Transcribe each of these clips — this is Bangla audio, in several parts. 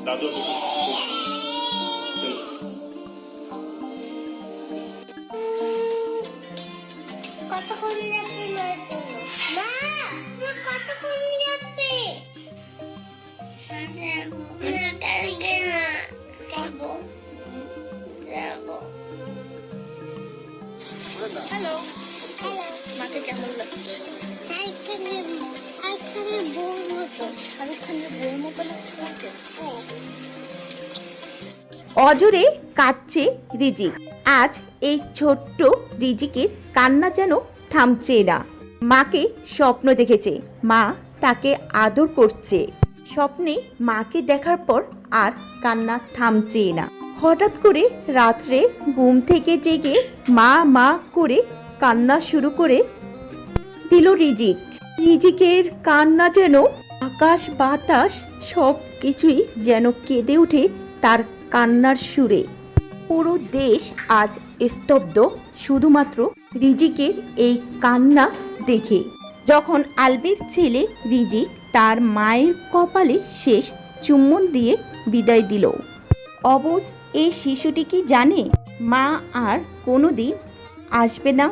দাদু কতক্ষণ লাগবে মা? কতক্ষণ লাগবে? কালকে না যাবো। হ্যালো, হ্যালো, মাকে কেমন লাগছে? এখানে বউর মতো। শাহরুখ খানের বউয়ের মতো লাগছে মাকে। অজরে কাঁদছে রিজিক। আজ এই ছোট্ট রিজিকের কান্না যেন থামছে না। মাকে স্বপ্ন দেখেছে, মা তাকে আদর করছে। স্বপ্নে মাকে দেখার পর আর কান্না থামছে না। হঠাৎ করে রাত্রে ঘুম থেকে জেগে মা মা করে কান্না শুরু করে দিল রিজিক। রিজিকের কান্না যেন আকাশ বাতাস সব কিছুই যেন কেঁদে ওঠে তার কান্নার সুরে। পুরো দেশ আজ স্তব্ধ শুধুমাত্র রিজিকের এই কান্না দেখে। যখন আলবির ছেলে রিজিক তার মায়ের কপালে শেষ চুম্বন দিয়ে বিদায় দিল। অবশ এই শিশুটি কি জানে মা আর কোনোদিন আসবে না,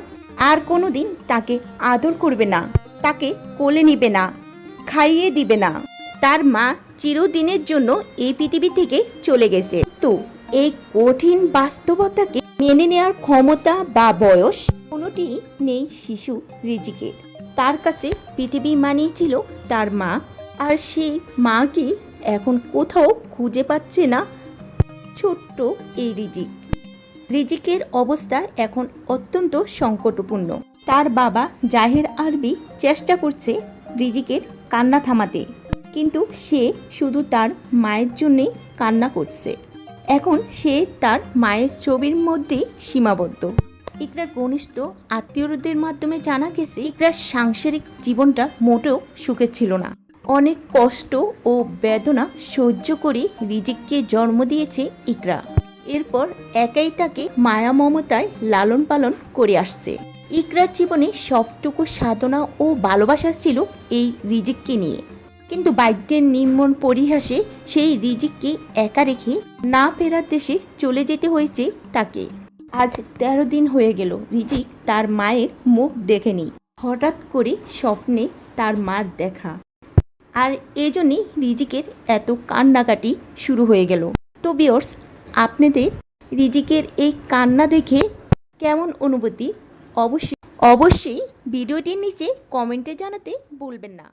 আর কোনোদিন তাকে আদর করবে না, তাকে কোলে নিবে না, খাইয়ে দিবে না। তার মা চিরদিনের জন্য এই পৃথিবী থেকে চলে গেছে। তো এই কঠিন বাস্তবতাকে মেনে নেওয়ার ক্ষমতা বা বয়স কোনোটি নেই শিশু রিজিকের। তার কাছে পৃথিবী মানেই ছিল তার মা, আর সেই মাকে এখন কোথাও খুঁজে পাচ্ছে না ছোট্ট এই রিজিক। রিজিকের অবস্থা এখন অত্যন্ত সংকটপূর্ণ। তার বাবা জাহের আরবি চেষ্টা করছে রিজিকের কান্না থামাতে, কিন্তু সে শুধু তার মায়ের জন্যেই কান্না করছে। এখন সে তার মায়ের ছবির মধ্যেই সীমাবদ্ধ। ইকরার ঘনিষ্ঠ আত্মীয়দের মাধ্যমে জানা গেছে ইকরার সাংসারিক জীবনটা মোটেও সুখের ছিল না। অনেক কষ্ট ও বেদনা সহ্য করে রিজিককে জন্ম দিয়েছে ইকরা। এরপর একাই তাকে মায়া মমতায় লালন পালন করে আসছে। ইকরার জীবনে সবটুকু সাধনা ও ভালোবাসা ছিল এই রিজিককে নিয়ে, কিন্তু ভাগ্যের নির্মম পরিহাসে সেই রিজিককে একা রেখে না ফেরার দেশে চলে যেতে হয়েছে তাকে। আজ 13 দিন হয়ে গেল রিজিক তার মায়ের মুখ দেখেনি। হঠাৎ করে স্বপ্নে তার মার দেখা, আর এজন্যই রিজিকের এত কান্নাকাটি শুরু হয়ে গেল। তো ভিউয়ার্স, আপনাদের রিজিকের এই কান্না দেখে কেমন অনুভূতি অবশ্যই ভিডিওটির নিচে কমেন্টে জানাতে ভুলবেন না।